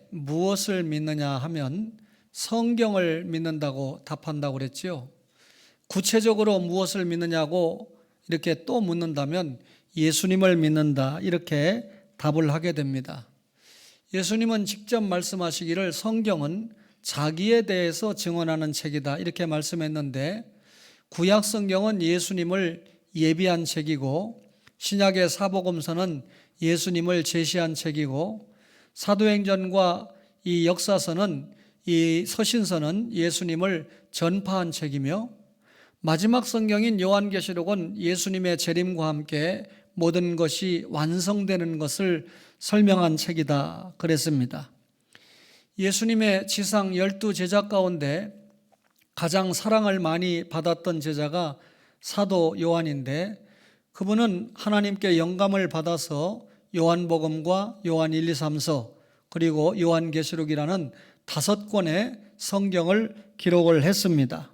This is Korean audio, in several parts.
무엇을 믿느냐 하면 성경을 믿는다고 답한다고 그랬지요. 구체적으로 무엇을 믿느냐고 이렇게 또 묻는다면 예수님을 믿는다 이렇게 답을 하게 됩니다. 예수님은 직접 말씀하시기를 성경은 자기에 대해서 증언하는 책이다 이렇게 말씀했는데, 구약 성경은 예수님을 예비한 책이고 신약의 사복음서는 예수님을 제시한 책이고 사도행전과 이 역사서는 이 서신서는 예수님을 전파한 책이며 마지막 성경인 요한계시록은 예수님의 재림과 함께 모든 것이 완성되는 것을 설명한 책이다 그랬습니다. 예수님의 지상 12제자 가운데 가장 사랑을 많이 받았던 제자가 사도 요한인데, 그분은 하나님께 영감을 받아서 요한복음과 요한 1, 2, 3서 그리고 요한계시록이라는 5권의 성경을 기록을 했습니다.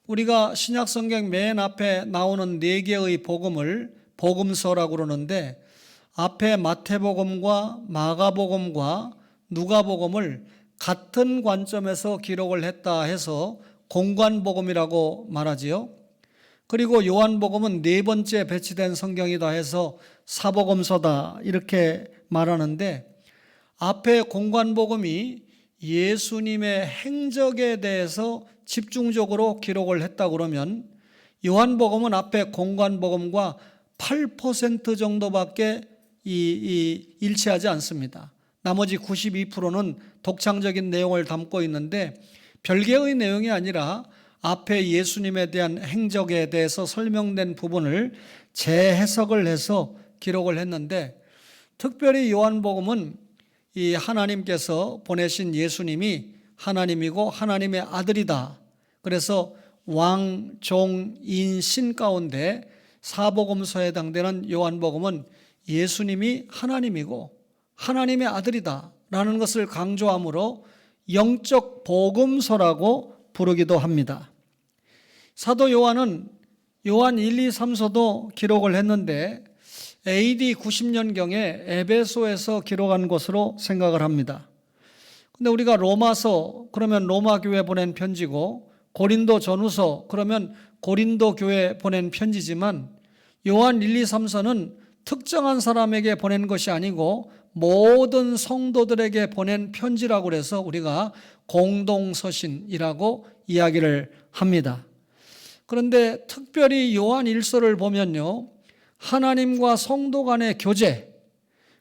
우리가 신약성경 맨 앞에 나오는 4개의 복음을 복음서라고 그러는데, 앞에 마태복음과 마가복음과 누가복음을 같은 관점에서 기록을 했다 해서 공관복음이라고 말하지요. 그리고 요한복음은 4번째 배치된 성경이다 해서 사복음서다 이렇게 말하는데, 앞에 공관복음이 예수님의 행적에 대해서 집중적으로 기록을 했다 그러면 요한복음은 앞에 공관복음과 8% 정도밖에 일치하지 않습니다. 나머지 92%는 독창적인 내용을 담고 있는데, 별개의 내용이 아니라 앞에 예수님에 대한 행적에 대해서 설명된 부분을 재해석을 해서 기록을 했는데, 특별히 요한복음은 이 하나님께서 보내신 예수님이 하나님이고 하나님의 아들이다. 그래서 왕, 종, 인, 신 가운데 사복음서에 해당되는 요한복음은 예수님이 하나님이고 하나님의 아들이다 라는 것을 강조하므로 영적 복음서라고 부르기도 합니다. 사도 요한은 요한 1, 2, 3서도 기록을 했는데 AD 90년경에 에베소에서 기록한 것으로 생각을 합니다. 근데 우리가 로마서 그러면 로마 교회 보낸 편지고, 고린도 전후서 그러면 고린도 교회 보낸 편지지만, 요한 1, 2, 3서는 특정한 사람에게 보낸 것이 아니고 모든 성도들에게 보낸 편지라고 해서 우리가 공동서신이라고 이야기를 합니다. 그런데 특별히 요한 1서를 보면요, 하나님과 성도 간의 교제,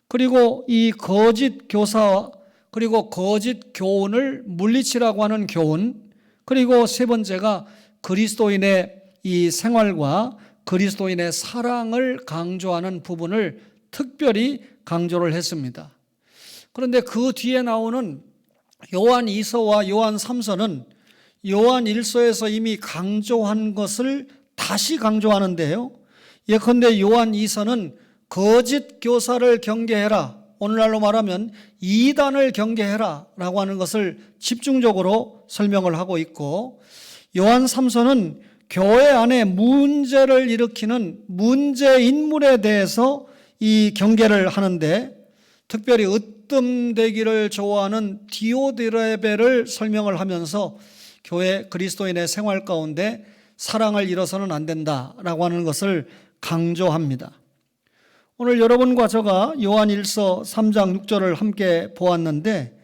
그리고 이 거짓 교사, 그리고 거짓 교훈을 물리치라고 하는 교훈, 그리고 세 번째가 그리스도인의 이 생활과 그리스도인의 사랑을 강조하는 부분을 특별히 강조를 했습니다. 그런데 그 뒤에 나오는 요한 2서와 요한 3서는 요한 1서에서 이미 강조한 것을 다시 강조하는데요, 예컨대 요한 2서는 거짓 교사를 경계해라, 오늘날로 말하면 이단을 경계해라 라고 하는 것을 집중적으로 설명을 하고 있고, 요한 3서는 교회 안에 문제를 일으키는 문제 인물에 대해서 이 경계를 하는데, 특별히 으뜸되기를 좋아하는 디오드레베를 설명을 하면서 교회 그리스도인의 생활 가운데 사랑을 잃어서는 안 된다라고 하는 것을 강조합니다. 오늘 여러분과 제가 요한 1서 3장 6절을 함께 보았는데,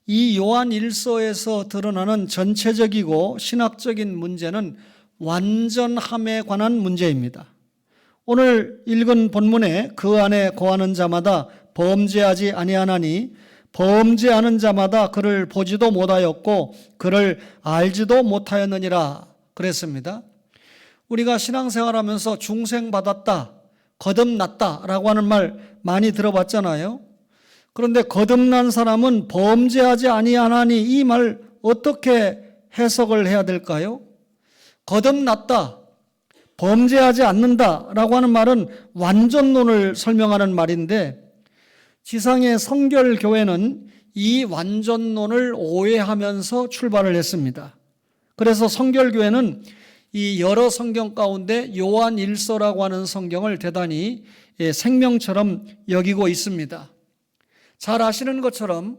이 요한 1서에서 드러나는 전체적이고 신학적인 문제는 완전함에 관한 문제입니다. 오늘 읽은 본문에 그 안에 거하는 자마다 범죄하지 아니하나니 범죄하는 자마다 그를 보지도 못하였고 그를 알지도 못하였느니라 그랬습니다. 우리가 신앙생활하면서 중생받았다, 거듭났다 라고 하는 말 많이 들어봤잖아요. 그런데 거듭난 사람은 범죄하지 아니하나니 이 말 어떻게 해석을 해야 될까요? 거듭났다, 범죄하지 않는다 라고 하는 말은 완전론을 설명하는 말인데, 지상의 성결교회는 이 완전론을 오해하면서 출발을 했습니다. 그래서 성결교회는 이 여러 성경 가운데 요한 1서라고 하는 성경을 대단히 생명처럼 여기고 있습니다. 잘 아시는 것처럼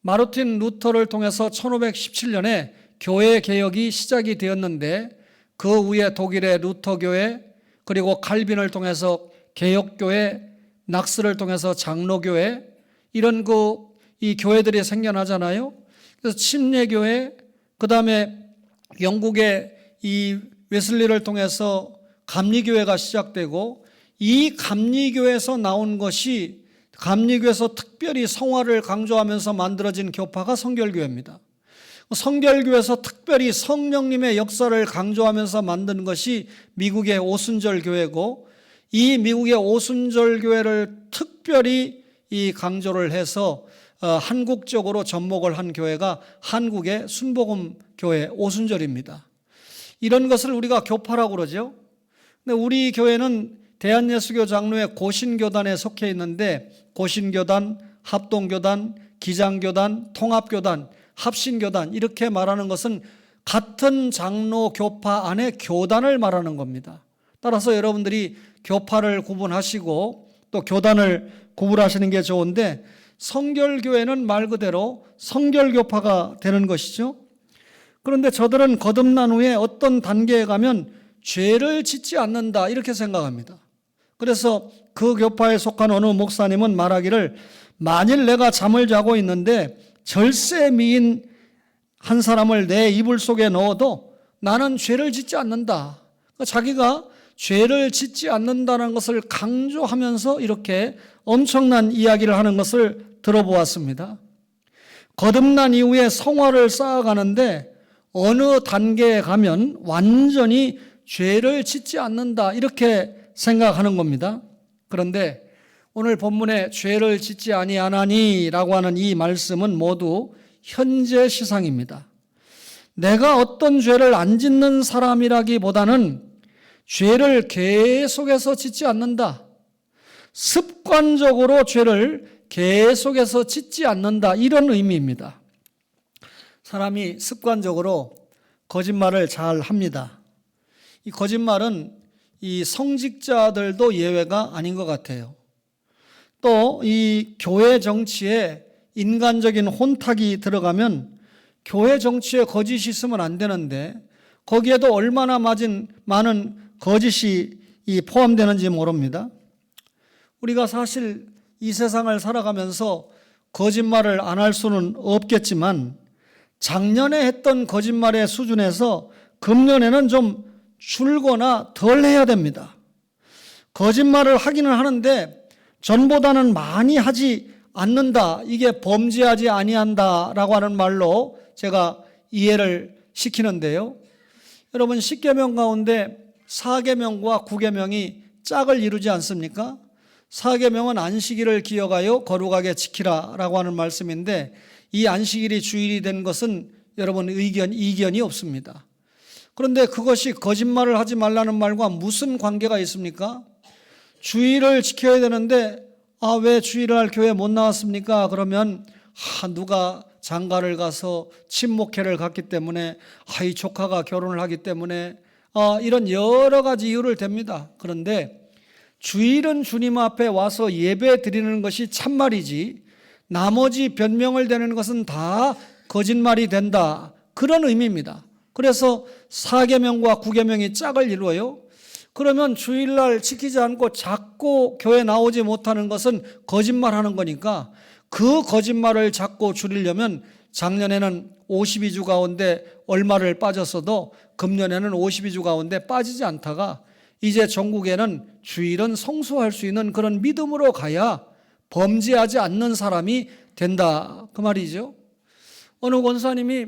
마르틴 루터를 통해서 1517년에 교회 개혁이 시작이 되었는데 그 후에 독일의 루터교회, 그리고 칼빈을 통해서 개혁교회, 낙스를 통해서 장로교회, 이런 이 교회들이 생겨나잖아요. 그래서 침례교회, 그 다음에 영국의 이 웨슬리를 통해서 감리교회가 시작되고, 이 감리교회에서 나온 것이, 감리교회에서 특별히 성화를 강조하면서 만들어진 교파가 성결교회입니다. 성결교회에서 특별히 성령님의 역사를 강조하면서 만든 것이 미국의 오순절 교회고, 이 미국의 오순절 교회를 특별히 이 강조를 해서 한국적으로 접목을 한 교회가 한국의 순복음 교회 오순절입니다. 이런 것을 우리가 교파라고 그러죠. 근데 우리 교회는 대한예수교 장로회 고신교단에 속해 있는데, 고신교단, 합동교단, 기장교단, 통합교단, 합신교단, 이렇게 말하는 것은 같은 장로 교파 안에 교단을 말하는 겁니다. 따라서 여러분들이 교파를 구분하시고 또 교단을 구분하시는 게 좋은데, 성결교회는 말 그대로 성결교파가 되는 것이죠. 그런데 저들은 거듭난 후에 어떤 단계에 가면 죄를 짓지 않는다, 이렇게 생각합니다. 그래서 그 교파에 속한 어느 목사님은 말하기를, 만일 내가 잠을 자고 있는데 절세미인 한 사람을 내 이불 속에 넣어도 나는 죄를 짓지 않는다. 그러니까 자기가 죄를 짓지 않는다는 것을 강조하면서 이렇게 엄청난 이야기를 하는 것을 들어보았습니다. 거듭난 이후에 성화를 쌓아가는데 어느 단계에 가면 완전히 죄를 짓지 않는다, 이렇게 생각하는 겁니다. 그런데 오늘 본문에 죄를 짓지 아니하나니라고 하는 이 말씀은 모두 현재 시상입니다. 내가 어떤 죄를 안 짓는 사람이라기보다는 죄를 계속해서 짓지 않는다, 습관적으로 죄를 계속해서 짓지 않는다, 이런 의미입니다. 사람이 습관적으로 거짓말을 잘 합니다. 이 거짓말은 이 성직자들도 예외가 아닌 것 같아요. 또 이 교회 정치에 인간적인 혼탁이 들어가면 교회 정치에 거짓이 있으면 안 되는데, 거기에도 얼마나 많은 거짓이 포함되는지 모릅니다. 우리가 사실 이 세상을 살아가면서 거짓말을 안 할 수는 없겠지만, 작년에 했던 거짓말의 수준에서 금년에는 좀 줄거나 덜 해야 됩니다. 거짓말을 하기는 하는데 전보다는 많이 하지 않는다, 이게 범죄하지 아니한다라고 하는 말로 제가 이해를 시키는데요. 여러분, 10계명 가운데 4계명과 9계명이 짝을 이루지 않습니까? 4계명은 안식일을 기억하여 거룩하게 지키라라고 하는 말씀인데, 이 안식일이 주일이 된 것은 여러분 이견이 없습니다. 그런데 그것이 거짓말을 하지 말라는 말과 무슨 관계가 있습니까? 주일을 지켜야 되는데 왜 주일을 할 교회 못 나왔습니까? 그러면 누가 장가를 가서 친목회를 갔기 때문에, 이 조카가 결혼을 하기 때문에, 이런 여러 가지 이유를 댑니다. 그런데 주일은 주님 앞에 와서 예배 드리는 것이 참말이지, 나머지 변명을 대는 것은 다 거짓말이 된다, 그런 의미입니다. 그래서 4계명과 9계명이 짝을 이루어요. 그러면 주일날 지키지 않고 자꾸 교회 나오지 못하는 것은 거짓말하는 거니까, 그 거짓말을 자꾸 줄이려면 작년에는 52주 가운데 얼마를 빠졌어도 금년에는 52주 가운데 빠지지 않다가 이제 전국에는 주일은 성수할 수 있는 그런 믿음으로 가야 범죄하지 않는 사람이 된다, 그 말이죠. 어느 권사님이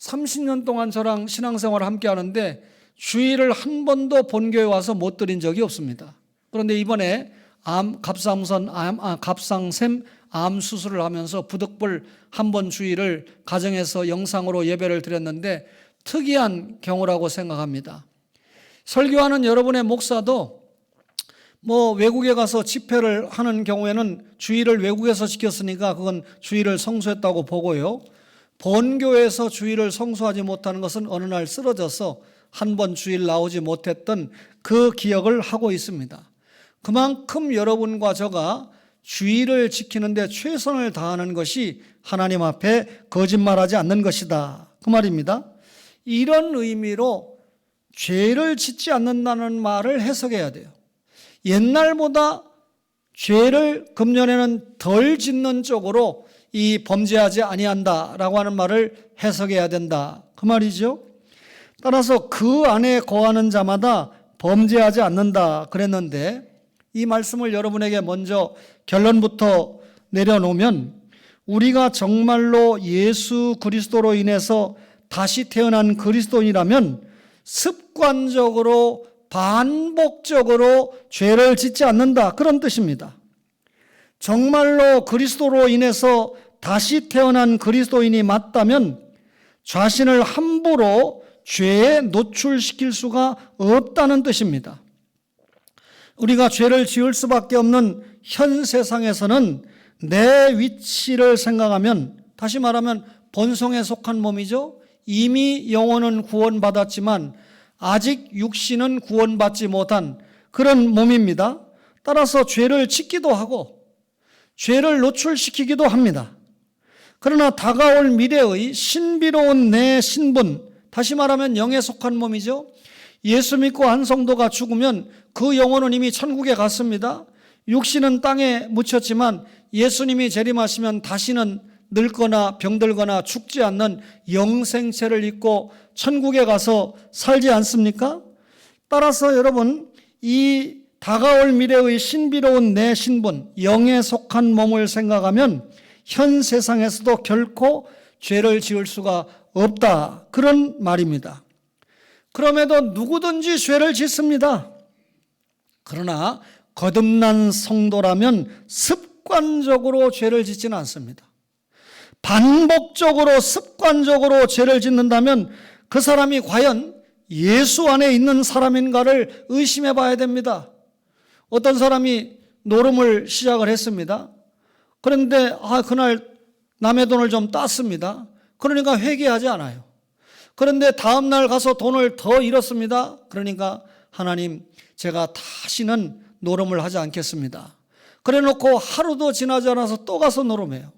30년 동안 저랑 신앙생활을 함께 하는데 주일을 한 번도 본교에 와서 못 드린 적이 없습니다. 그런데 이번에 갑상샘 암 수술을 하면서 부득불 한 번 주일을 가정에서 영상으로 예배를 드렸는데 특이한 경우라고 생각합니다. 설교하는 여러분의 목사도 외국에 가서 집회를 하는 경우에는 주일을 외국에서 지켰으니까 그건 주일을 성수했다고 보고요. 본교에서 주일을 성수하지 못하는 것은 어느 날 쓰러져서 한 번 주일 나오지 못했던 그 기억을 하고 있습니다. 그만큼 여러분과 저가 주의를 지키는 데 최선을 다하는 것이 하나님 앞에 거짓말하지 않는 것이다. 그 말입니다. 이런 의미로 죄를 짓지 않는다는 말을 해석해야 돼요. 옛날보다 죄를 금년에는 덜 짓는 쪽으로 이 범죄하지 아니한다라고 하는 말을 해석해야 된다. 그 말이죠. 따라서 그 안에 거하는 자마다 범죄하지 않는다 그랬는데, 이 말씀을 여러분에게 먼저 결론부터 내려놓으면, 우리가 정말로 예수 그리스도로 인해서 다시 태어난 그리스도인이라면 습관적으로 반복적으로 죄를 짓지 않는다, 그런 뜻입니다. 정말로 그리스도로 인해서 다시 태어난 그리스도인이 맞다면 자신을 함부로 죄에 노출시킬 수가 없다는 뜻입니다. 우리가 죄를 지을 수밖에 없는 현 세상에서는 내 위치를 생각하면, 다시 말하면 본성에 속한 몸이죠. 이미 영혼은 구원받았지만 아직 육신은 구원받지 못한 그런 몸입니다. 따라서 죄를 짓기도 하고 죄를 노출시키기도 합니다. 그러나 다가올 미래의 신비로운 내 신분, 다시 말하면 영에 속한 몸이죠. 예수 믿고 한 성도가 죽으면 그 영혼은 이미 천국에 갔습니다. 육신은 땅에 묻혔지만 예수님이 재림하시면 다시는 늙거나 병들거나 죽지 않는 영생체를 입고 천국에 가서 살지 않습니까? 따라서 여러분, 이 다가올 미래의 신비로운 내 신분, 영에 속한 몸을 생각하면 현 세상에서도 결코 죄를 지을 수가 없다, 그런 말입니다. 그럼에도 누구든지 죄를 짓습니다. 그러나 거듭난 성도라면 습관적으로 죄를 짓지는 않습니다. 반복적으로 습관적으로 죄를 짓는다면 그 사람이 과연 예수 안에 있는 사람인가를 의심해 봐야 됩니다. 어떤 사람이 노름을 시작을 했습니다. 그런데 그날 남의 돈을 좀 땄습니다. 그러니까 회개하지 않아요. 그런데 다음 날 가서 돈을 더 잃었습니다. 그러니까 하나님, 제가 다시는 노름을 하지 않겠습니다. 그래 놓고 하루도 지나지 않아서 또 가서 노름해요.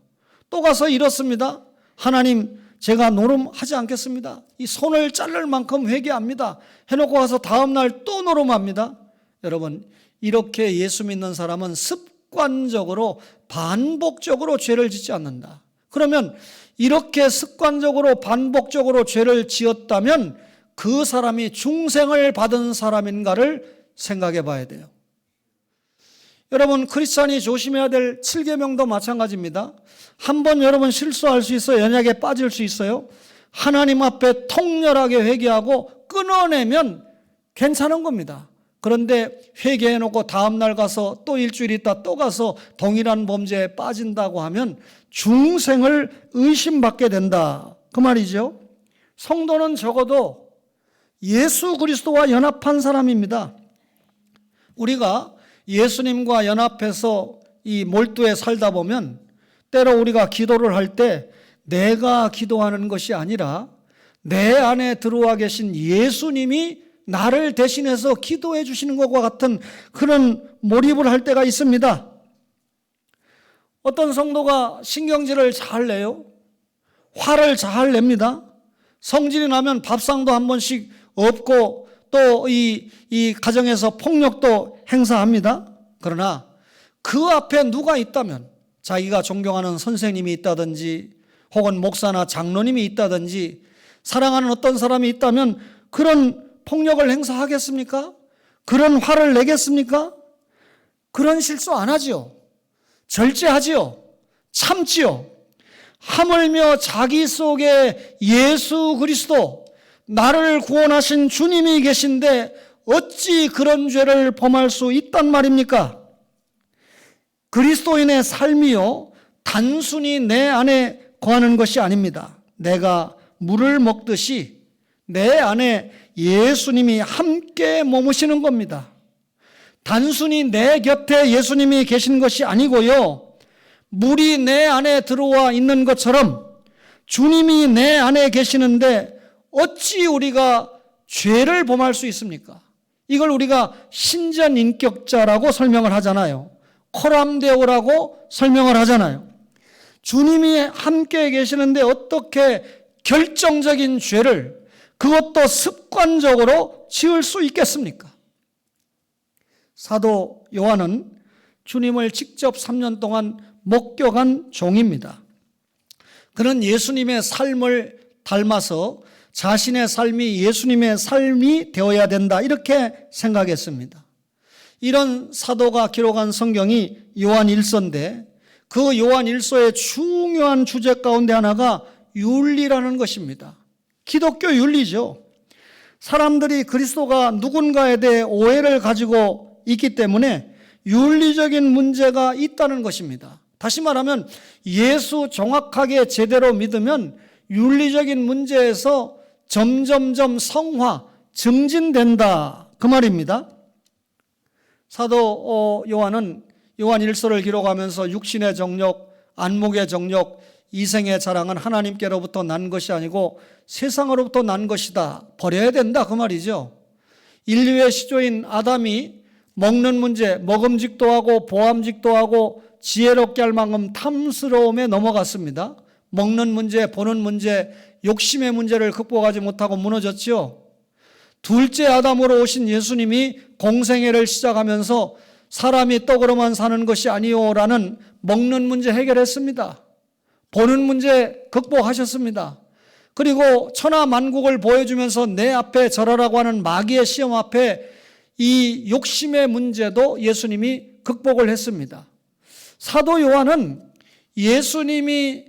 또 가서 잃었습니다. 하나님, 제가 노름하지 않겠습니다. 이 손을 자를 만큼 회개합니다. 해놓고 와서 다음 날 또 노름합니다. 여러분, 이렇게 예수 믿는 사람은 습관적으로 반복적으로 죄를 짓지 않는다. 그러면 이렇게 습관적으로 반복적으로 죄를 지었다면 그 사람이 중생을 받은 사람인가를 생각해 봐야 돼요. 여러분, 크리스찬이 조심해야 될 7계명도 마찬가지입니다. 한번 여러분 실수할 수 있어요. 연약에 빠질 수 있어요. 하나님 앞에 통렬하게 회개하고 끊어내면 괜찮은 겁니다. 그런데 회개해놓고 다음날 가서 또 일주일 있다 또 가서 동일한 범죄에 빠진다고 하면 중생을 의심받게 된다, 그 말이죠. 성도는 적어도 예수 그리스도와 연합한 사람입니다. 우리가 예수님과 연합해서 이 몰두에 살다 보면 때로 우리가 기도를 할 때 내가 기도하는 것이 아니라 내 안에 들어와 계신 예수님이 나를 대신해서 기도해 주시는 것과 같은 그런 몰입을 할 때가 있습니다. 어떤 성도가 신경질을 잘 내요. 화를 잘 냅니다. 성질이 나면 밥상도 한 번씩 없고 또 이 가정에서 폭력도 행사합니다. 그러나 그 앞에 누가 있다면, 자기가 존경하는 선생님이 있다든지 혹은 목사나 장로님이 있다든지 사랑하는 어떤 사람이 있다면 그런 폭력을 행사하겠습니까? 그런 화를 내겠습니까? 그런 실수 안 하지요. 절제하지요. 참지요. 하물며 자기 속에 예수 그리스도, 나를 구원하신 주님이 계신데 어찌 그런 죄를 범할 수 있단 말입니까? 그리스도인의 삶이요, 단순히 내 안에 거하는 것이 아닙니다. 내가 물을 먹듯이 내 안에 예수님이 함께 머무시는 겁니다. 단순히 내 곁에 예수님이 계신 것이 아니고요, 물이 내 안에 들어와 있는 것처럼 주님이 내 안에 계시는데 어찌 우리가 죄를 범할 수 있습니까? 이걸 우리가 신전인격자라고 설명을 하잖아요. 코람데오라고 설명을 하잖아요. 주님이 함께 계시는데 어떻게 결정적인 죄를, 그것도 습관적으로 지을 수 있겠습니까? 사도 요한은 주님을 직접 3년 동안 목격한 종입니다. 그는 예수님의 삶을 닮아서 자신의 삶이 예수님의 삶이 되어야 된다, 이렇게 생각했습니다. 이런 사도가 기록한 성경이 요한 1서인데 그 요한 1서의 중요한 주제 가운데 하나가 윤리라는 것입니다. 기독교 윤리죠. 사람들이 그리스도가 누군가에 대해 오해를 가지고 있기 때문에 윤리적인 문제가 있다는 것입니다. 다시 말하면 예수 정확하게 제대로 믿으면 윤리적인 문제에서 점점점 성화, 증진된다, 그 말입니다. 사도 요한은 요한 1서를 기록하면서 육신의 정욕, 안목의 정욕, 이생의 자랑은 하나님께로부터 난 것이 아니고 세상으로부터 난 것이다, 버려야 된다, 그 말이죠. 인류의 시조인 아담이 먹는 문제, 먹음직도 하고 보암직도 하고 지혜롭게 할 만큼 탐스러움에 넘어갔습니다. 먹는 문제, 보는 문제, 욕심의 문제를 극복하지 못하고 무너졌죠. 둘째 아담으로 오신 예수님이 공생애를 시작하면서 사람이 떡으로만 사는 것이 아니오라는 먹는 문제 해결했습니다. 보는 문제 극복하셨습니다. 그리고 천하만국을 보여주면서 내 앞에 절하라고 하는 마귀의 시험 앞에 이 욕심의 문제도 예수님이 극복을 했습니다. 사도 요한은 예수님이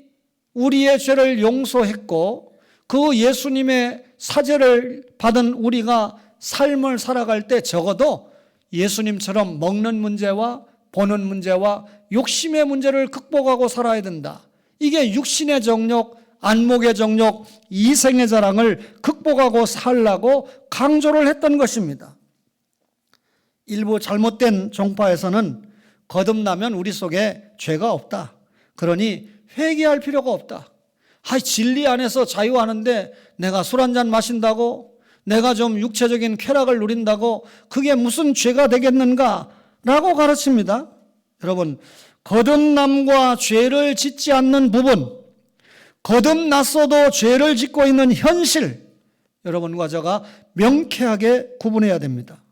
우리의 죄를 용서했고 그 예수님의 사죄를 받은 우리가 삶을 살아갈 때 적어도 예수님처럼 먹는 문제와 보는 문제와 욕심의 문제를 극복하고 살아야 된다. 이게 육신의 정욕, 안목의 정욕, 이생의 자랑을 극복하고 살라고 강조를 했던 것입니다. 일부 잘못된 종파에서는 거듭나면 우리 속에 죄가 없다, 그러니 회개할 필요가 없다, 진리 안에서 자유하는데 내가 술 한잔 마신다고, 내가 좀 육체적인 쾌락을 누린다고 그게 무슨 죄가 되겠는가 라고 가르칩니다. 여러분, 거듭남과 죄를 짓지 않는 부분, 거듭났어도 죄를 짓고 있는 현실, 여러분과 제가 명쾌하게 구분해야 됩니다.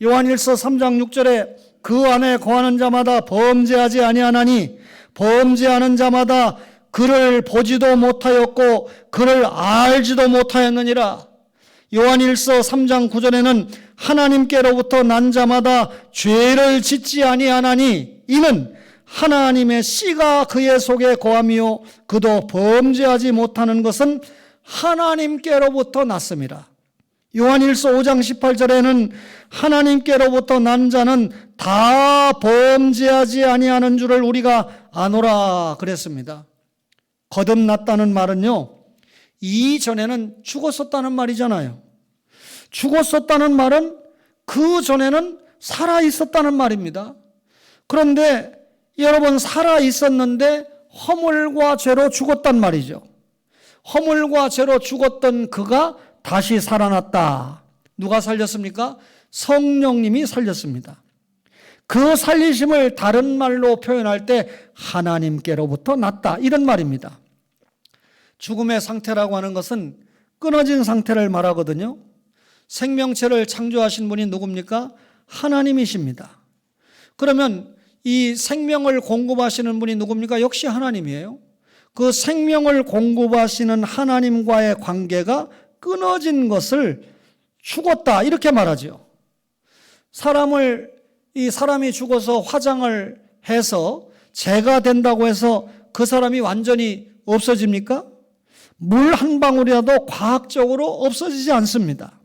요한일서 3장 6절에 그 안에 거하는 자마다 범죄하지 아니하나니 범죄하는 자마다 그를 보지도 못하였고 그를 알지도 못하였느니라. 요한일서 3장 9절에는 하나님께로부터 난 자마다 죄를 짓지 아니하나니 이는 하나님의 씨가 그의 속에 거함이요 그도 범죄하지 못하는 것은 하나님께로부터 났음이라. 요한일서 5장 18절에는 하나님께로부터 난 자는 다 범죄하지 아니하는 줄을 우리가 아노라 그랬습니다. 거듭났다는 말은요, 이전에는 죽었었다는 말이잖아요. 죽었었다는 말은 그 전에는 살아있었다는 말입니다. 그런데 여러분, 살아있었는데 허물과 죄로 죽었단 말이죠. 허물과 죄로 죽었던 그가 다시 살아났다. 누가 살렸습니까? 성령님이 살렸습니다. 그 살리심을 다른 말로 표현할 때 하나님께로부터 났다, 이런 말입니다. 죽음의 상태라고 하는 것은 끊어진 상태를 말하거든요. 생명체를 창조하신 분이 누굽니까? 하나님이십니다. 그러면 이 생명을 공급하시는 분이 누굽니까? 역시 하나님이에요. 그 생명을 공급하시는 하나님과의 관계가 끊어진 것을 죽었다, 이렇게 말하죠. 사람이 죽어서 화장을 해서 재가 된다고 해서 그 사람이 완전히 없어집니까? 물 한 방울이라도 과학적으로 없어지지 않습니다.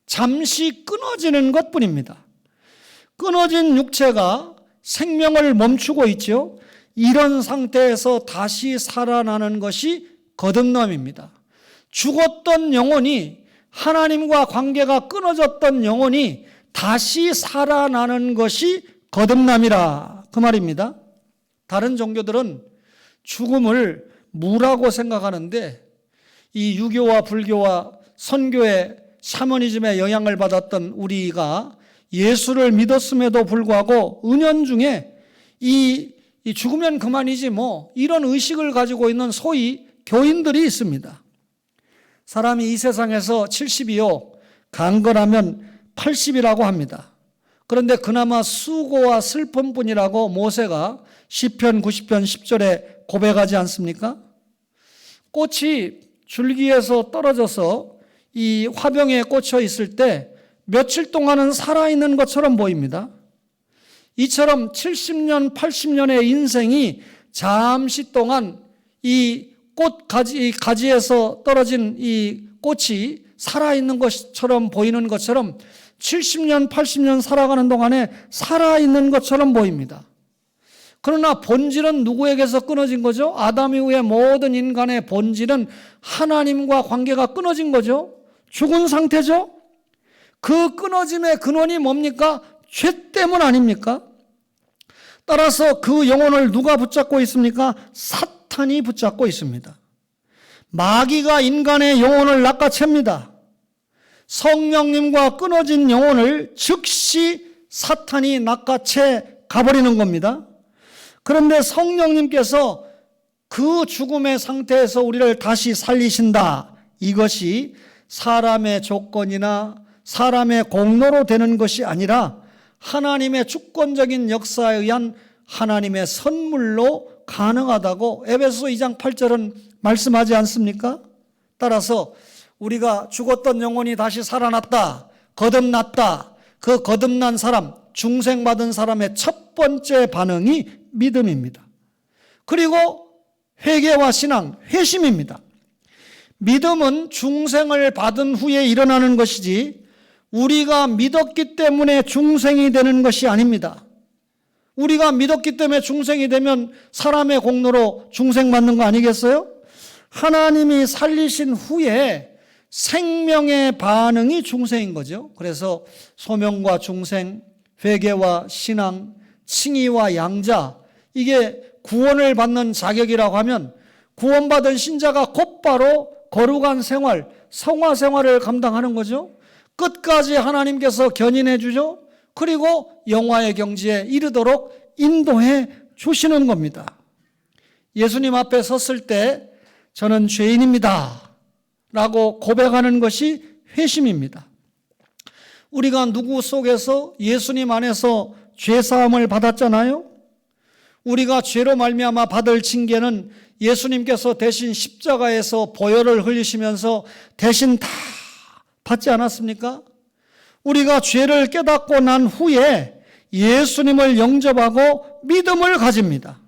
잠시 끊어지는 것뿐입니다. 끊어진 육체가 생명을 멈추고 있죠. 이런 상태에서 다시 살아나는 것이 거듭남입니다. 죽었던 영혼이, 하나님과 관계가 끊어졌던 영혼이 다시 살아나는 것이 거듭남이라, 그 말입니다. 다른 종교들은 죽음을 무라고 생각하는데 이 유교와 불교와 선교의 샤머니즘의 영향을 받았던 우리가 예수를 믿었음에도 불구하고 은연중에 이 죽으면 그만이지 뭐 이런 의식을 가지고 있는 소위 교인들이 있습니다. 사람이 이 세상에서 70이요 강건하면 80이라고 합니다. 그런데 그나마 수고와 슬픔뿐이라고 모세가 시편 90편 10절에 고백하지 않습니까? 꽃이 줄기에서 떨어져서 이 화병에 꽂혀 있을 때 며칠 동안은 살아있는 것처럼 보입니다. 이처럼 70년, 80년의 인생이 잠시 동안 이 가지에서 떨어진 이 꽃이 살아있는 것처럼 보이는 것처럼 70년, 80년 살아가는 동안에 살아있는 것처럼 보입니다. 그러나 본질은 누구에게서 끊어진 거죠? 아담 이후의 모든 인간의 본질은 하나님과 관계가 끊어진 거죠. 죽은 상태죠. 그 끊어짐의 근원이 뭡니까? 죄 때문 아닙니까? 따라서 그 영혼을 누가 붙잡고 있습니까? 사탄이 붙잡고 있습니다. 마귀가 인간의 영혼을 낚아챕니다. 성령님과 끊어진 영혼을 즉시 사탄이 낚아채 가버리는 겁니다. 그런데 성령님께서 그 죽음의 상태에서 우리를 다시 살리신다. 이것이 사람의 조건이나 사람의 공로로 되는 것이 아니라 하나님의 주권적인 역사에 의한 하나님의 선물로 가능하다고 에베소 2장 8절은 말씀하지 않습니까? 따라서 우리가 죽었던 영혼이 다시 살아났다, 거듭났다. 그 거듭난 사람, 중생받은 사람의 첫 번째 반응이 믿음입니다. 그리고 회개와 신앙, 회심입니다. 믿음은 중생을 받은 후에 일어나는 것이지 우리가 믿었기 때문에 중생이 되는 것이 아닙니다. 우리가 믿었기 때문에 중생이 되면 사람의 공로로 중생받는 거 아니겠어요? 하나님이 살리신 후에 생명의 반응이 중생인 거죠. 그래서 소명과 중생, 회개와 신앙, 칭의와 양자, 이게 구원을 받는 자격이라고 하면 구원받은 신자가 곧바로 거룩한 생활, 성화 생활을 감당하는 거죠. 끝까지 하나님께서 견인해 주죠. 그리고 영화의 경지에 이르도록 인도해 주시는 겁니다. 예수님 앞에 섰을 때 저는 죄인입니다 라고 고백하는 것이 회심입니다. 우리가 누구 속에서 예수님 안에서 죄사함을 받았잖아요. 우리가 죄로 말미암아 받을 징계는 예수님께서 대신 십자가에서 보혈을 흘리시면서 대신 다 받지 않았습니까? 우리가 죄를 깨닫고 난 후에 예수님을 영접하고 믿음을 가집니다.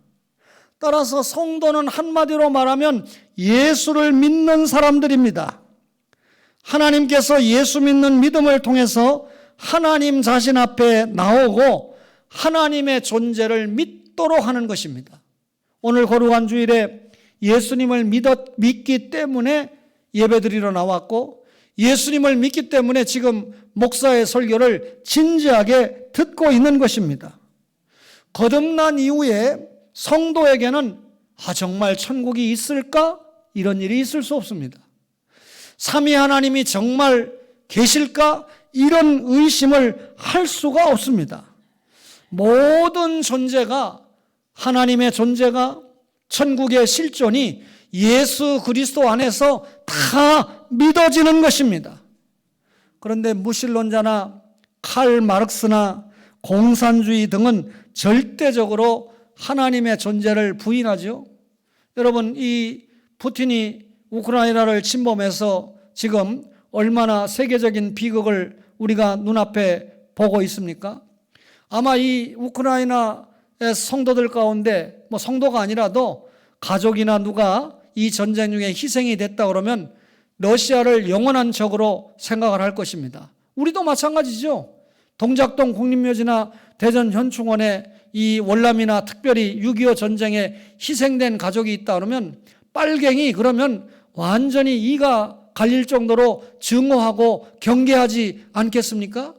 따라서 성도는 한마디로 말하면 예수를 믿는 사람들입니다. 하나님께서 예수 믿는 믿음을 통해서 하나님 자신 앞에 나오고 하나님의 존재를 믿도록 하는 것입니다. 오늘 거룩한 주일에 예수님을 믿기 때문에 예배드리러 나왔고 예수님을 믿기 때문에 지금 목사의 설교를 진지하게 듣고 있는 것입니다. 거듭난 이후에 성도에게는 정말 천국이 있을까? 이런 일이 있을 수 없습니다. 삼위 하나님이 정말 계실까? 이런 의심을 할 수가 없습니다. 모든 존재가 하나님의 존재가 천국의 실존이 예수 그리스도 안에서 다 믿어지는 것입니다. 그런데 무신론자나 칼 마르크스나 공산주의 등은 절대적으로 하나님의 존재를 부인하죠. 여러분, 이 푸틴이 우크라이나를 침범해서 지금 얼마나 세계적인 비극을 우리가 눈앞에 보고 있습니까? 아마 이 우크라이나의 성도들 가운데 성도가 아니라도 가족이나 누가 이 전쟁 중에 희생이 됐다 그러면 러시아를 영원한 적으로 생각을 할 것입니다. 우리도 마찬가지죠. 동작동 국립묘지나 대전 현충원에 이 월남이나 특별히 6.25 전쟁에 희생된 가족이 있다 그러면 빨갱이 그러면 완전히 이가 갈릴 정도로 증오하고 경계하지 않겠습니까?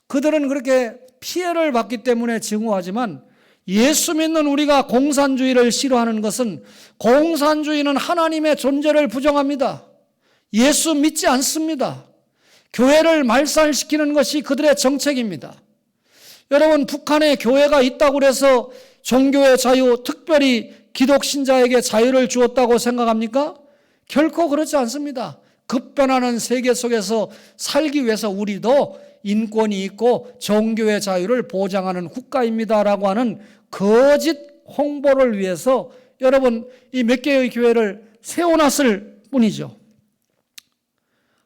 그들은 그렇게 피해를 받기 때문에 증오하지만 예수 믿는 우리가 공산주의를 싫어하는 것은 공산주의는 하나님의 존재를 부정합니다. 예수 믿지 않습니다. 교회를 말살시키는 것이 그들의 정책입니다. 여러분, 북한에 교회가 있다고 해서 종교의 자유, 특별히 기독 신자에게 자유를 주었다고 생각합니까? 결코 그렇지 않습니다. 급변하는 세계 속에서 살기 위해서 우리도 인권이 있고 종교의 자유를 보장하는 국가입니다라고 하는 거짓 홍보를 위해서 여러분 이 몇 개의 교회를 세워놨을 뿐이죠.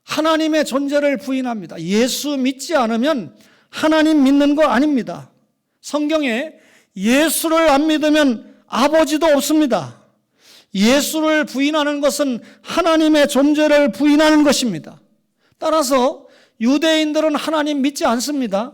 하나님의 존재를 부인합니다. 예수 믿지 않으면 하나님 믿는 거 아닙니다. 성경에 예수를 안 믿으면 아버지도 없습니다. 예수를 부인하는 것은 하나님의 존재를 부인하는 것입니다. 따라서 유대인들은 하나님 믿지 않습니다.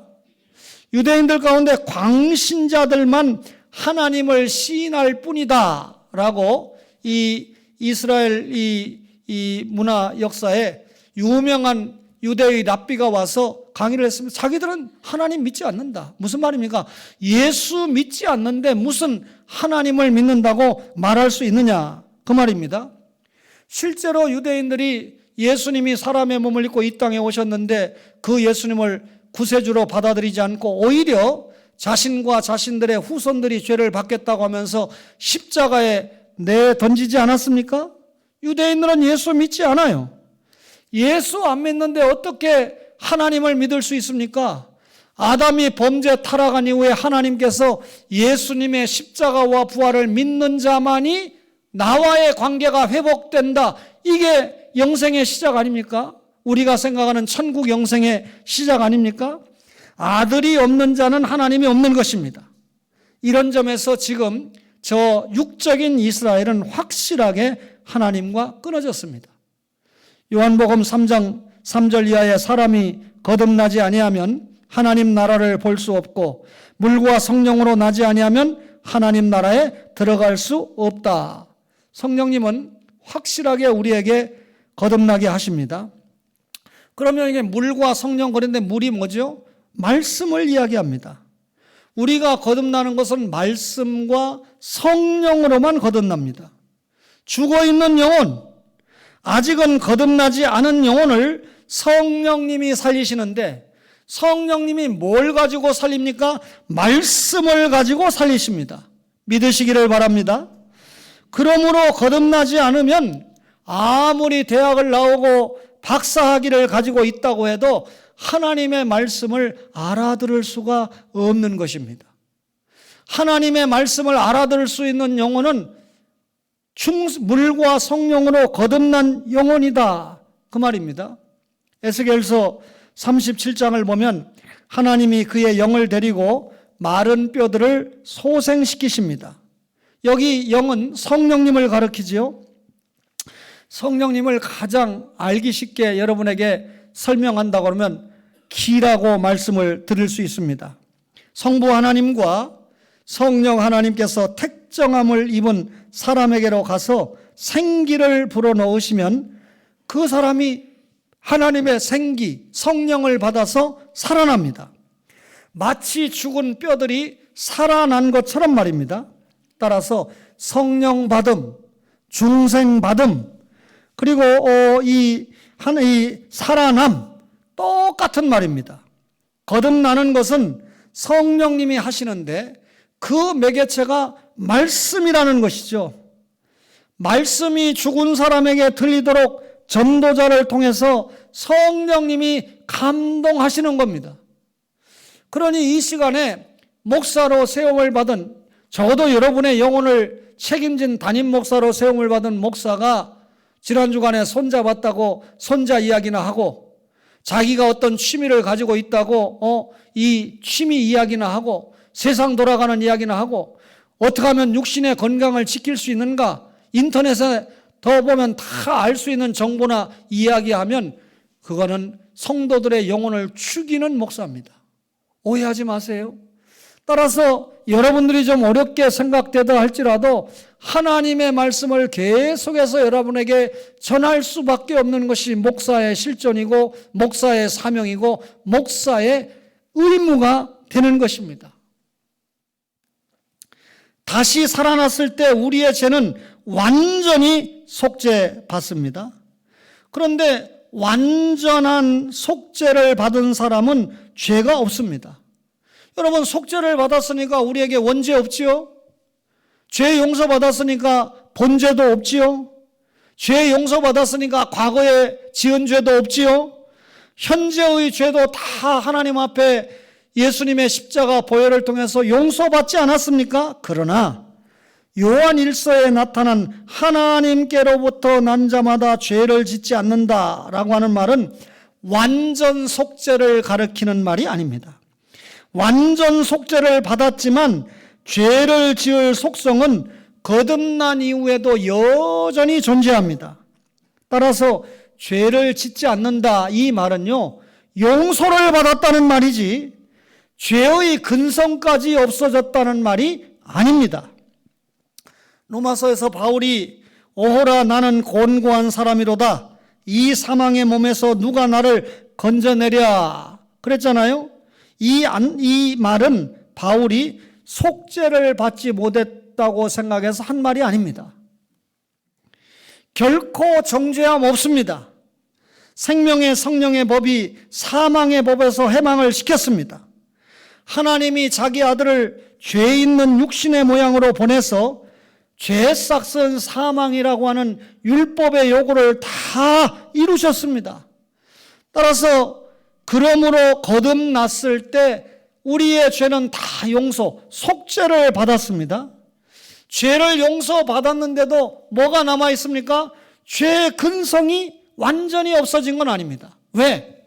유대인들 가운데 광신자들만 하나님을 시인할 뿐이다 라고 이 이스라엘 이 문화 역사에 유명한 유대의 랍비가 와서 강의를 했습니다. 자기들은 하나님 믿지 않는다. 무슨 말입니까? 예수 믿지 않는데 무슨 하나님을 믿는다고 말할 수 있느냐 그 말입니다. 실제로 유대인들이 예수님이 사람의 몸을 입고 이 땅에 오셨는데 그 예수님을 구세주로 받아들이지 않고 오히려 자신과 자신들의 후손들이 죄를 받겠다고 하면서 십자가에 내던지지 않았습니까? 유대인들은 예수 믿지 않아요. 예수 안 믿는데 어떻게 하나님을 믿을 수 있습니까? 아담이 범죄 타락한 이후에 하나님께서 예수님의 십자가와 부활을 믿는 자만이 나와의 관계가 회복된다. 이게 영생의 시작 아닙니까? 우리가 생각하는 천국 영생의 시작 아닙니까? 아들이 없는 자는 하나님이 없는 것입니다. 이런 점에서 지금 저 육적인 이스라엘은 확실하게 하나님과 끊어졌습니다. 요한복음 3장 3절 이하에 사람이 거듭나지 아니하면 하나님 나라를 볼 수 없고 물과 성령으로 나지 아니하면 하나님 나라에 들어갈 수 없다. 성령님은 확실하게 우리에게 거듭나게 하십니다. 그러면 이게 물과 성령 그런데 물이 뭐죠? 말씀을 이야기합니다. 우리가 거듭나는 것은 말씀과 성령으로만 거듭납니다. 죽어있는 영혼, 아직은 거듭나지 않은 영혼을 성령님이 살리시는데 성령님이 뭘 가지고 살립니까? 말씀을 가지고 살리십니다. 믿으시기를 바랍니다. 그러므로 거듭나지 않으면 아무리 대학을 나오고 박사학위를 가지고 있다고 해도 하나님의 말씀을 알아들을 수가 없는 것입니다. 하나님의 말씀을 알아들을 수 있는 영혼은 물과 성령으로 거듭난 영혼이다. 그 말입니다. 에스겔서 37장을 보면 하나님이 그의 영을 데리고 마른 뼈들을 소생시키십니다. 여기 영은 성령님을 가리키지요. 성령님을 가장 알기 쉽게 여러분에게 설명한다고 하면 기라고 말씀을 드릴 수 있습니다. 성부 하나님과 성령 하나님께서 택정함을 입은 사람에게로 가서 생기를 불어넣으시면 그 사람이 하나님의 생기, 성령을 받아서 살아납니다. 마치 죽은 뼈들이 살아난 것처럼 말입니다. 따라서 성령 받음, 중생 받음, 그리고 이 살아남 똑같은 말입니다. 거듭나는 것은 성령님이 하시는데 그 매개체가 말씀이라는 것이죠. 말씀이 죽은 사람에게 들리도록 전도자를 통해서 성령님이 감동하시는 겁니다. 그러니 이 시간에 목사로 세움을 받은, 적어도 여러분의 영혼을 책임진 담임 목사로 세움을 받은 목사가 지난 주간에 손자 봤다고 손자 이야기나 하고, 자기가 어떤 취미를 가지고 있다고 이 취미 이야기나 하고, 세상 돌아가는 이야기나 하고, 어떻게 하면 육신의 건강을 지킬 수 있는가, 인터넷에 더 보면 다 알 수 있는 정보나 이야기하면 그거는 성도들의 영혼을 죽이는 목사입니다. 오해하지 마세요. 따라서 여러분들이 좀 어렵게 생각되다 할지라도 하나님의 말씀을 계속해서 여러분에게 전할 수밖에 없는 것이 목사의 실존이고 목사의 사명이고 목사의 의무가 되는 것입니다. 다시 살아났을 때 우리의 죄는 완전히 속죄받습니다. 그런데 완전한 속죄를 받은 사람은 죄가 없습니다. 여러분, 속죄를 받았으니까 우리에게 원죄 없지요? 죄 용서받았으니까 본죄도 없지요. 죄 용서받았으니까 과거에 지은 죄도 없지요. 현재의 죄도 다 하나님 앞에 예수님의 십자가 보혈을 통해서 용서받지 않았습니까? 그러나 요한 1서에 나타난 하나님께로부터 난 자마다 죄를 짓지 않는다라고 하는 말은 완전 속죄를 가리키는 말이 아닙니다. 완전 속죄를 받았지만 죄를 지을 속성은 거듭난 이후에도 여전히 존재합니다. 따라서 죄를 짓지 않는다 이 말은요, 용서를 받았다는 말이지 죄의 근성까지 없어졌다는 말이 아닙니다. 로마서에서 바울이 오호라 나는 곤고한 사람이로다 이 사망의 몸에서 누가 나를 건져내랴 그랬잖아요. 이 말은 바울이 속죄를 받지 못했다고 생각해서 한 말이 아닙니다. 결코 정죄함 없습니다. 생명의 성령의 법이 사망의 법에서 해망을 시켰습니다. 하나님이 자기 아들을 죄 있는 육신의 모양으로 보내서 죄 싹은 사망이라고 하는 율법의 요구를 다 이루셨습니다. 따라서 그러므로 거듭났을 때 우리의 죄는 다 용서, 속죄를 받았습니다. 죄를 용서받았는데도 뭐가 남아있습니까? 죄의 근성이 완전히 없어진 건 아닙니다. 왜?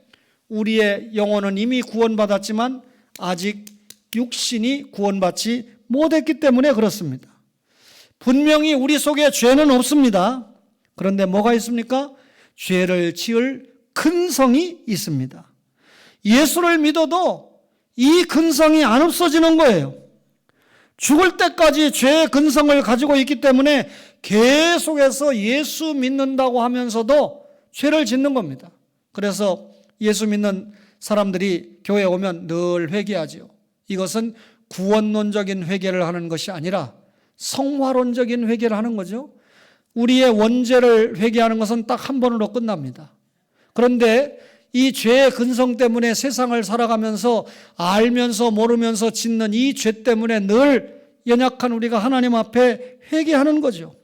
우리의 영혼은 이미 구원받았지만 아직 육신이 구원받지 못했기 때문에 그렇습니다. 분명히 우리 속에 죄는 없습니다. 그런데 뭐가 있습니까? 죄를 지을 근성이 있습니다. 예수를 믿어도 이 근성이 안 없어지는 거예요. 죽을 때까지 죄의 근성을 가지고 있기 때문에 계속해서 예수 믿는다고 하면서도 죄를 짓는 겁니다. 그래서 예수 믿는 사람들이 교회에 오면 늘 회개하죠. 이것은 구원론적인 회개를 하는 것이 아니라 성화론적인 회개를 하는 거죠. 우리의 원죄를 회개하는 것은 딱 한 번으로 끝납니다. 그런데 이 죄의 근성 때문에 세상을 살아가면서 알면서 모르면서 짓는 이 죄 때문에 늘 연약한 우리가 하나님 앞에 회개하는 거죠.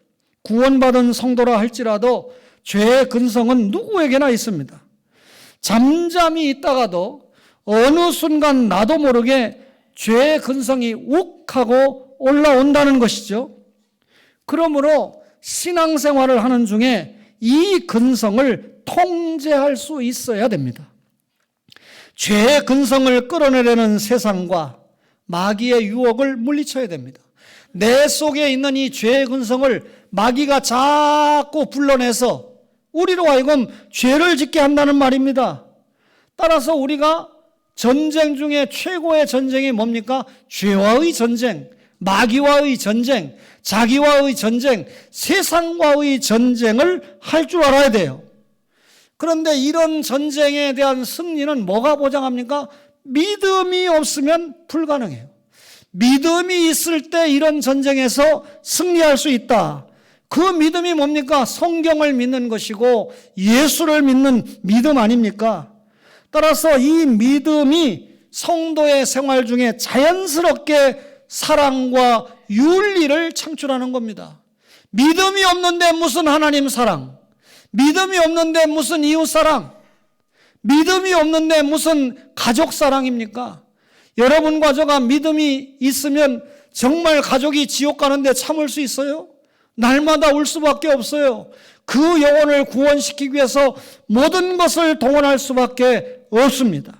구원받은 성도라 할지라도 죄의 근성은 누구에게나 있습니다. 잠잠히 있다가도 어느 순간 나도 모르게 죄의 근성이 욱 하고 올라온다는 것이죠. 그러므로 신앙생활을 하는 중에 이 근성을 통제할 수 있어야 됩니다. 죄의 근성을 끌어내려는 세상과 마귀의 유혹을 물리쳐야 됩니다. 내 속에 있는 이 죄의 근성을 마귀가 자꾸 불러내서 우리로 하여금 죄를 짓게 한다는 말입니다. 따라서 우리가 전쟁 중에 최고의 전쟁이 뭡니까? 죄와의 전쟁, 마귀와의 전쟁, 자기와의 전쟁, 세상과의 전쟁을 할 줄 알아야 돼요. 그런데 이런 전쟁에 대한 승리는 뭐가 보장합니까? 믿음이 없으면 불가능해요. 믿음이 있을 때 이런 전쟁에서 승리할 수 있다. 그 믿음이 뭡니까? 성경을 믿는 것이고 예수를 믿는 믿음 아닙니까? 따라서 이 믿음이 성도의 생활 중에 자연스럽게 사랑과 윤리를 창출하는 겁니다. 믿음이 없는데 무슨 하나님 사랑, 믿음이 없는데 무슨 이웃 사랑, 믿음이 없는데 무슨 가족 사랑입니까? 여러분과 저가 믿음이 있으면 정말 가족이 지옥 가는데 참을 수 있어요? 날마다 울 수밖에 없어요. 그 영혼을 구원시키기 위해서 모든 것을 동원할 수밖에 없습니다.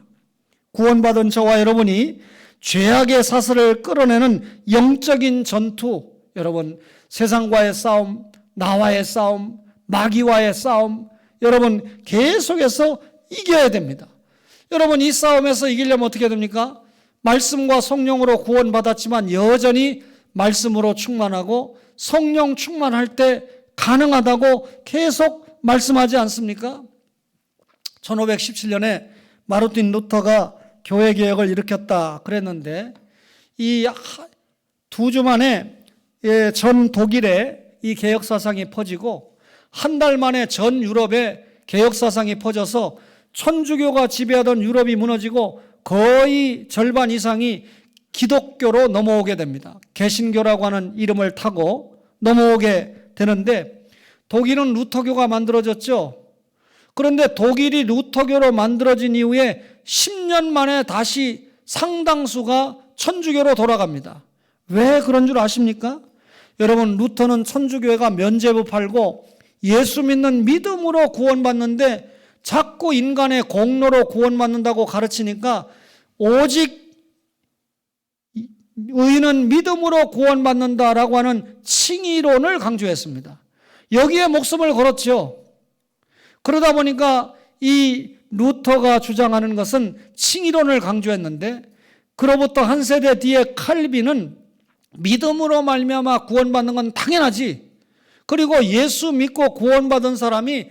구원받은 저와 여러분이 죄악의 사슬을 끌어내는 영적인 전투, 여러분 세상과의 싸움, 나와의 싸움, 마귀와의 싸움, 여러분 계속해서 이겨야 됩니다. 여러분 이 싸움에서 이기려면 어떻게 됩니까? 말씀과 성령으로 구원받았지만 여전히 말씀으로 충만하고 성령 충만할 때 가능하다고 계속 말씀하지 않습니까? 1517년에 마르틴 루터가 교회 개혁을 일으켰다 그랬는데 이 2주 만에 전 독일에 이 개혁 사상이 퍼지고 한 달 만에 전 유럽에 개혁 사상이 퍼져서 천주교가 지배하던 유럽이 무너지고 거의 절반 이상이 기독교로 넘어오게 됩니다. 개신교라고 하는 이름을 타고 넘어오게 되는데 독일은 루터교가 만들어졌죠. 그런데 독일이 루터교로 만들어진 이후에 10년 만에 다시 상당수가 천주교로 돌아갑니다. 왜 그런 줄 아십니까? 여러분, 루터는 천주교회가 면죄부 팔고 예수 믿는 믿음으로 구원받는데 자꾸 인간의 공로로 구원받는다고 가르치니까 오직 의인은 믿음으로 구원받는다라고 하는 칭의론을 강조했습니다. 여기에 목숨을 걸었죠. 그러다 보니까 이 루터가 주장하는 것은 칭의론을 강조했는데 그로부터 한 세대 뒤에 칼빈은 믿음으로 말미암아 구원받는 건 당연하지. 그리고 예수 믿고 구원받은 사람이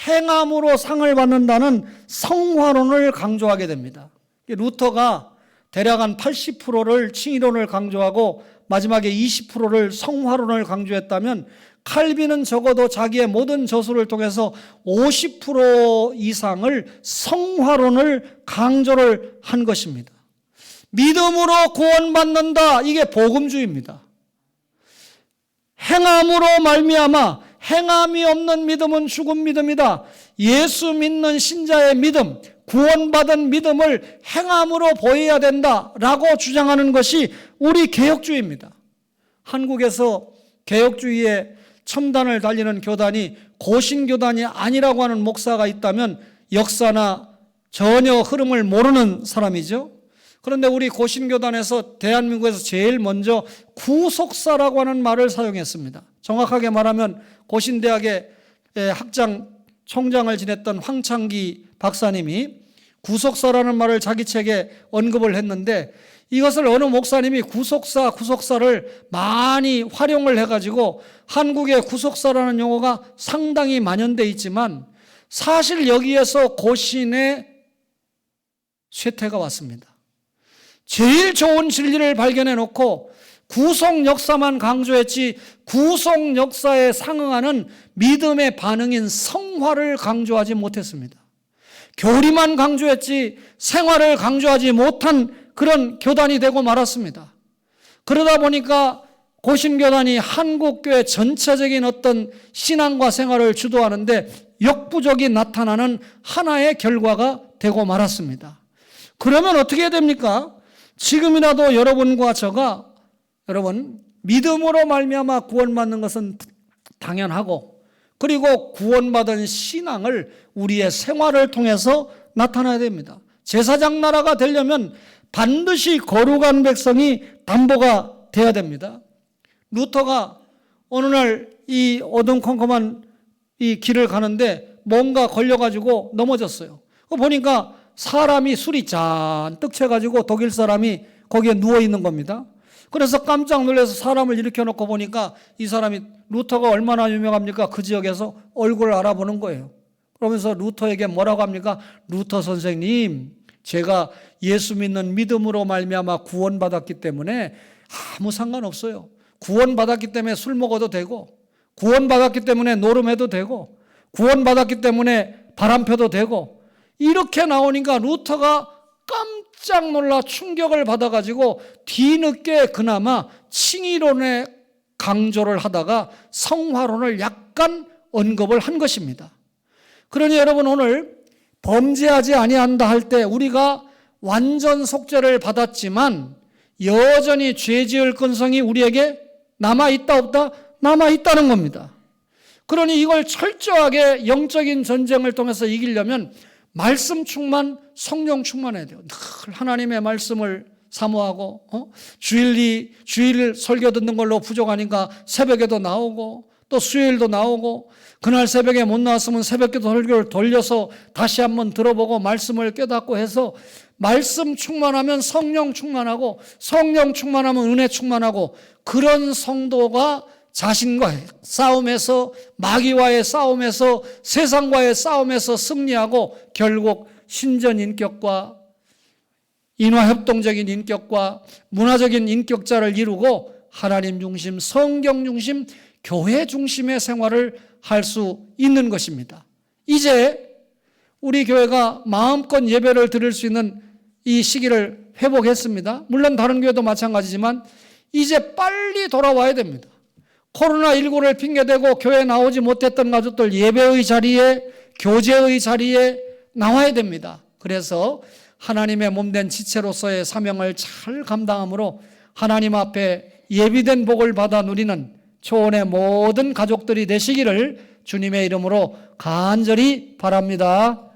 행함으로 상을 받는다는 성화론을 강조하게 됩니다. 루터가 대략 한 80%를 칭의론을 강조하고 마지막에 20%를 성화론을 강조했다면 칼빈은 적어도 자기의 모든 저술을 통해서 50% 이상을 성화론을 강조를 한 것입니다. 믿음으로 구원받는다. 이게 복음주의입니다. 행함으로 말미암아 행함이 없는 믿음은 죽은 믿음이다. 예수 믿는 신자의 믿음, 구원받은 믿음을 행함으로 보여야 된다라고 주장하는 것이 우리 개혁주의입니다. 한국에서 개혁주의의 첨단을 달리는 교단이 고신교단이 아니라고 하는 목사가 있다면 역사나 전혀 흐름을 모르는 사람이죠. 그런데 우리 고신교단에서 대한민국에서 제일 먼저 구속사라고 하는 말을 사용했습니다. 정확하게 말하면 고신대학의 학장 총장을 지냈던 황창기 박사님이 구속사라는 말을 자기 책에 언급을 했는데 이것을 어느 목사님이 구속사를 많이 활용을 해가지고 한국의 구속사라는 용어가 상당히 만연되어 있지만 사실 여기에서 고신의 쇠퇴가 왔습니다. 제일 좋은 진리를 발견해 놓고 구속 역사만 강조했지 구속 역사에 상응하는 믿음의 반응인 성화를 강조하지 못했습니다. 교리만 강조했지 생활을 강조하지 못한 그런 교단이 되고 말았습니다. 그러다 보니까 고신교단이 한국교회 전체적인 어떤 신앙과 생활을 주도하는데 역부족이 나타나는 하나의 결과가 되고 말았습니다. 그러면 어떻게 해야 됩니까? 지금이라도 여러분과 저가 여러분 믿음으로 말미암아 구원받는 것은 당연하고 그리고 구원받은 신앙을 우리의 생활을 통해서 나타나야 됩니다. 제사장 나라가 되려면 반드시 거룩한 백성이 담보가 돼야 됩니다. 루터가 어느 날 이 어둠컴컴한 이 길을 가는데 뭔가 걸려가지고 넘어졌어요. 보니까 사람이 술이 잔뜩 채가지고 독일 사람이 거기에 누워있는 겁니다. 그래서 깜짝 놀라서 사람을 일으켜놓고 보니까 이 사람이 루터가 얼마나 유명합니까? 그 지역에서 얼굴을 알아보는 거예요. 그러면서 루터에게 뭐라고 합니까? 루터 선생님, 제가 예수 믿는 믿음으로 말미암아 구원받았기 때문에 아무 상관없어요. 구원받았기 때문에 술 먹어도 되고 구원받았기 때문에 노름해도 되고 구원받았기 때문에 바람 펴도 되고 이렇게 나오니까 루터가 깜짝 놀라 충격을 받아가지고 뒤늦게 그나마 칭의론의 강조를 하다가 성화론을 약간 언급을 한 것입니다. 그러니 여러분 오늘 범죄하지 아니한다 할 때 우리가 완전 속죄를 받았지만 여전히 죄 지을 근성이 우리에게 남아있다 없다? 남아있다는 겁니다. 그러니 이걸 철저하게 영적인 전쟁을 통해서 이기려면 말씀 충만, 성령 충만해야 돼요. 늘 하나님의 말씀을 사모하고 주일 설교 듣는 걸로 부족하니까 새벽에도 나오고 또 수요일도 나오고 그날 새벽에 못 나왔으면 새벽기도 설교를 돌려서 다시 한번 들어보고 말씀을 깨닫고 해서 말씀 충만하면 성령 충만하고 성령 충만하면 은혜 충만하고 그런 성도가 자신과의 싸움에서 마귀와의 싸움에서 세상과의 싸움에서 승리하고 결국 신전인격과 인화협동적인 인격과 문화적인 인격자를 이루고 하나님 중심, 성경 중심, 교회 중심의 생활을 할 수 있는 것입니다. 이제 우리 교회가 마음껏 예배를 드릴 수 있는 이 시기를 회복했습니다. 물론 다른 교회도 마찬가지지만 이제 빨리 돌아와야 됩니다. 코로나19를 핑계대고 교회 나오지 못했던 가족들 예배의 자리에, 교제의 자리에 나와야 됩니다. 그래서 하나님의 몸된 지체로서의 사명을 잘 감당함으로 하나님 앞에 예비된 복을 받아 누리는 초원의 모든 가족들이 되시기를 주님의 이름으로 간절히 바랍니다.